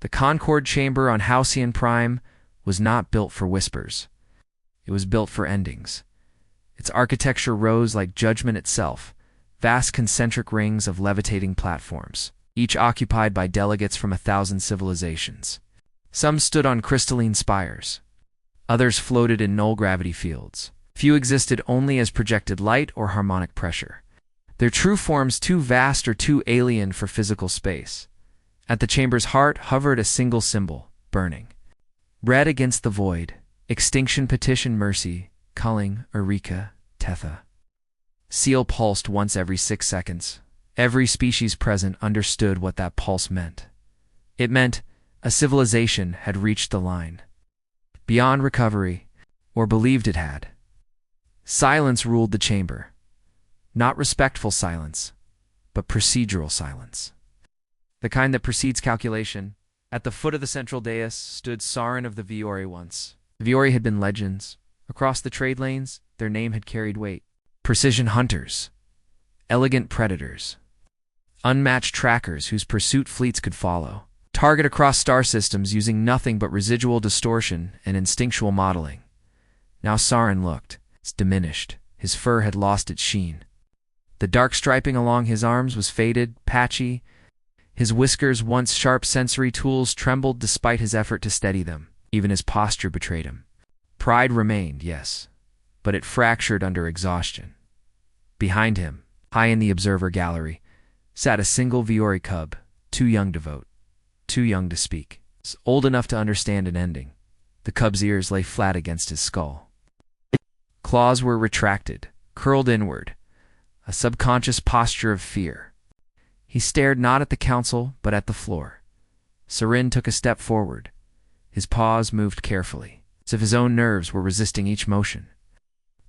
The Concord chamber on Houseian Prime was not built for whispers. It was built for endings. Its architecture rose like judgment itself, vast concentric rings of levitating platforms, each occupied by delegates from 1,000 civilizations. Some stood on crystalline spires. Others floated in null-gravity fields. Few existed only as projected light or harmonic pressure, their true forms too vast or too alien for physical space. At the chamber's heart hovered a single symbol, burning. Red against the void, extinction petition mercy, culling, eureka, tetha. Seal pulsed once every 6 seconds. Every species present understood what that pulse meant. It meant a civilization had reached the line. Beyond recovery, or believed it had. Silence ruled the chamber. Not respectful silence, but procedural silence. The kind that precedes calculation. At the foot of the central dais stood Sauron of the Viori once. The Viori had been legends. Across the trade lanes, their name had carried weight. Precision hunters. Elegant predators. Unmatched trackers whose pursuit fleets could follow. Target across star systems using nothing but residual distortion and instinctual modeling. Now Sauron looked. It's diminished. His fur had lost its sheen. The dark striping along his arms was faded, patchy. His whiskers, once sharp sensory tools, trembled despite his effort to steady them. Even his posture betrayed him. Pride remained, yes, but it fractured under exhaustion. Behind him, high in the observer gallery, sat a single Viori cub, too young to vote, too young to speak, old enough to understand an ending. The cub's ears lay flat against his skull. Claws were retracted, curled inward, a subconscious posture of fear. He stared not at the council, but at the floor. Sauron took a step forward. His paws moved carefully, as if his own nerves were resisting each motion.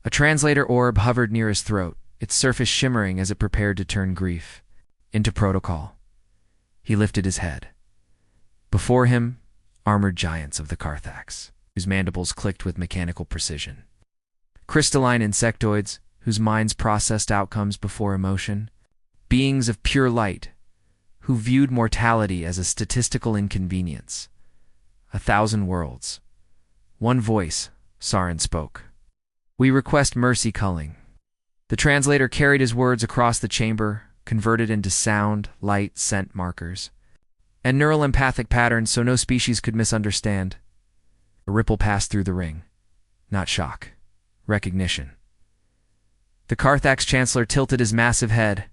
A translator orb hovered near his throat, its surface shimmering as it prepared to turn grief into protocol. He lifted his head. Before him, armored giants of the Carthax, whose mandibles clicked with mechanical precision. Crystalline insectoids, whose minds processed outcomes before emotion. Beings of pure light, who viewed mortality as a statistical inconvenience. 1,000 worlds. One voice, Sauron spoke. We request mercy, culling. The translator carried his words across the chamber, converted into sound, light, scent markers, and neural empathic patterns so no species could misunderstand. A ripple passed through the ring. Not shock. Recognition. The Carthax chancellor tilted his massive head,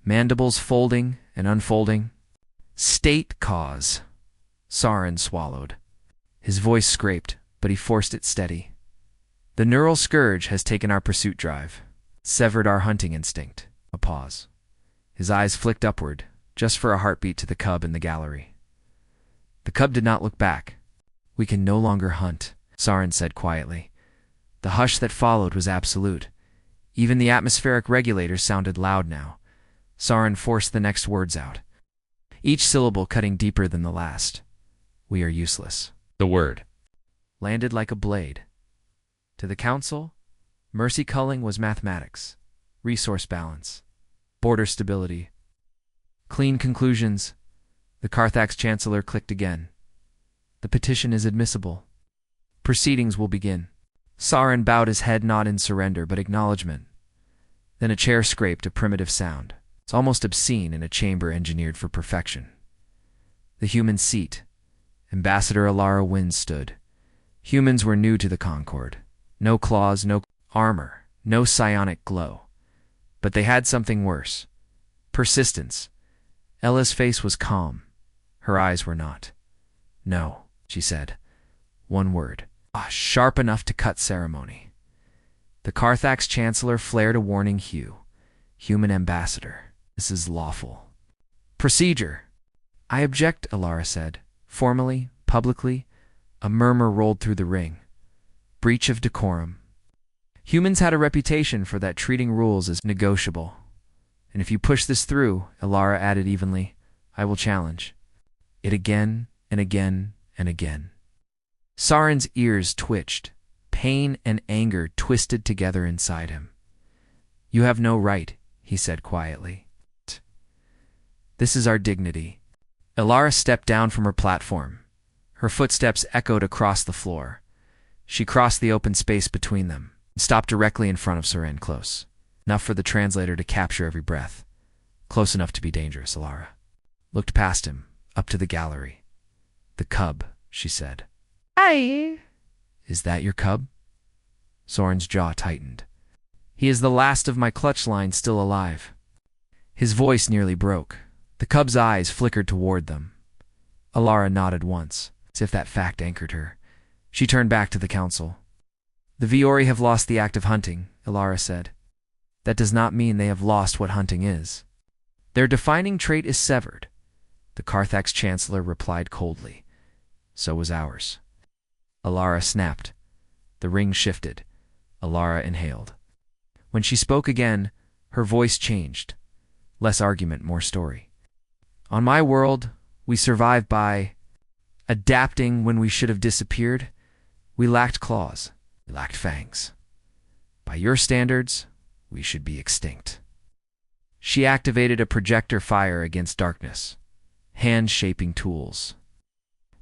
mandibles folding and unfolding. State cause. Sauron swallowed. His voice scraped, but he forced it steady. The neural scourge has taken our pursuit drive, severed our hunting instinct. A pause. His eyes flicked upward, just for a heartbeat, to the cub in the gallery. The cub did not look back. We can no longer hunt, Sauron said quietly. The hush that followed was absolute. Even the atmospheric regulators sounded loud now. Sauron forced the next words out, each syllable cutting deeper than the last. We are useless. The word landed like a blade. To the council, mercy culling was mathematics, resource balance, border stability. Clean conclusions. The Carthax chancellor clicked again. The petition is admissible. Proceedings will begin. Sauron bowed his head, not in surrender, but acknowledgement. Then a chair scraped, a primitive sound. It's almost obscene in a chamber engineered for perfection. The human seat. Ambassador Alara Wind stood. Humans were new to the Concord. No claws, no armor, no psionic glow. But they had something worse. Persistence. Ella's face was calm. Her eyes were not. No, she said. One word. Sharp enough to cut ceremony. The Carthax chancellor flared a warning hue. Human ambassador. This is lawful. Procedure. I object, Alara said. Formally, publicly. A murmur rolled through the ring. Breach of decorum. Humans had a reputation for that, treating rules as negotiable. And if you push this through, Alara added evenly, I will challenge it again and again and again. Sauron's ears twitched. Pain and anger twisted together inside him. You have no right, he said quietly. This is our dignity. Ilara stepped down from her platform. Her footsteps echoed across the floor. She crossed the open space between them and stopped directly in front of Saren, close enough for the translator to capture every breath, close enough to be dangerous. Ilara looked past him, up to the gallery. "The cub," she said. Aye. "Is that your cub?" Soren's jaw tightened. "He is the last of my clutch line still alive." His voice nearly broke. The cub's eyes flickered toward them. Ilara nodded once, as if that fact anchored her. She turned back to the council. "The Viori have lost the act of hunting," Ilara said. "That does not mean they have lost what hunting is. Their defining trait is severed." The Carthax chancellor replied coldly. "So was ours." Ilara snapped. The ring shifted. Ilara inhaled. When she spoke again, her voice changed. Less argument, more story. "On my world, we survived by adapting when we should have disappeared. We lacked claws. We lacked fangs. By your standards, we should be extinct." She activated a projector fire against darkness. Hand-shaping tools.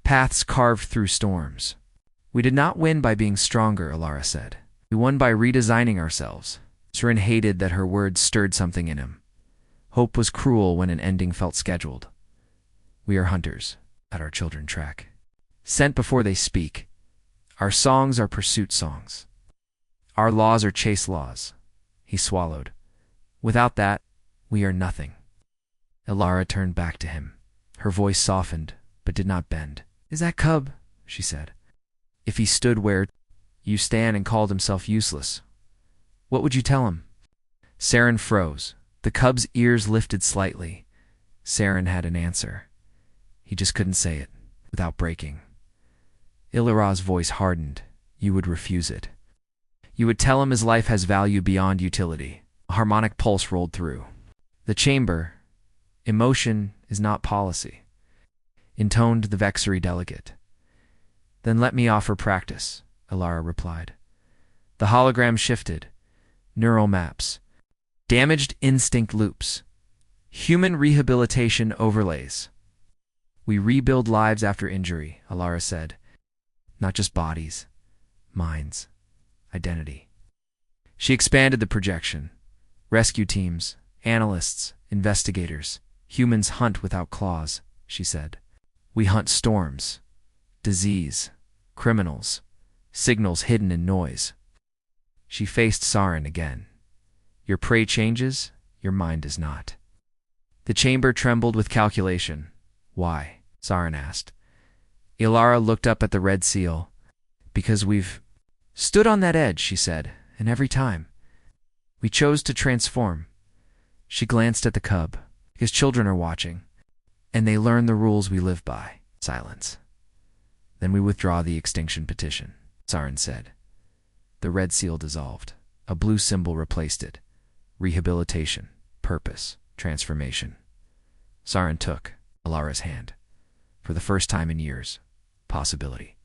Paths carved through storms. "We did not win by being stronger," Ilara said. "We won by redesigning ourselves." Saren hated that her words stirred something in him. Hope was cruel when an ending felt scheduled. "We are hunters, at our children track. Sent before they speak. Our songs are pursuit songs. Our laws are chase laws." He swallowed. "Without that, we are nothing." Ilara turned back to him. Her voice softened, but did not bend. "Is that cub?" she said. "If he stood where you stand and called himself useless, what would you tell him?" Saren froze. The cub's ears lifted slightly. Saren had an answer. He just couldn't say it, without breaking. Ilara's voice hardened. "You would refuse it. You would tell him his life has value beyond utility." A harmonic pulse rolled through the chamber. "Emotion is not policy," intoned the Vexery delegate. "Then let me offer practice," Ilara replied. The hologram shifted. Neural maps. Damaged instinct loops. Human rehabilitation overlays. "We rebuild lives after injury," Ilara said. "Not just bodies, minds, identity." She expanded the projection. "Rescue teams, analysts, investigators. Humans hunt without claws," she said. "We hunt storms, disease, criminals, signals hidden in noise." She faced Saren again. "Your prey changes, your mind does not." The chamber trembled with calculation. "Why?" Saren asked. Ilara looked up at the red seal. "Because we've stood on that edge," she said, "and every time we chose to transform." She glanced at the cub. "Because children are watching, and they learn the rules we live by." Silence. "Then we withdraw the extinction petition," Saren said. The red seal dissolved. A blue symbol replaced it. Rehabilitation, purpose, transformation. Saren took Ilara's hand. For the first time in years, possibility.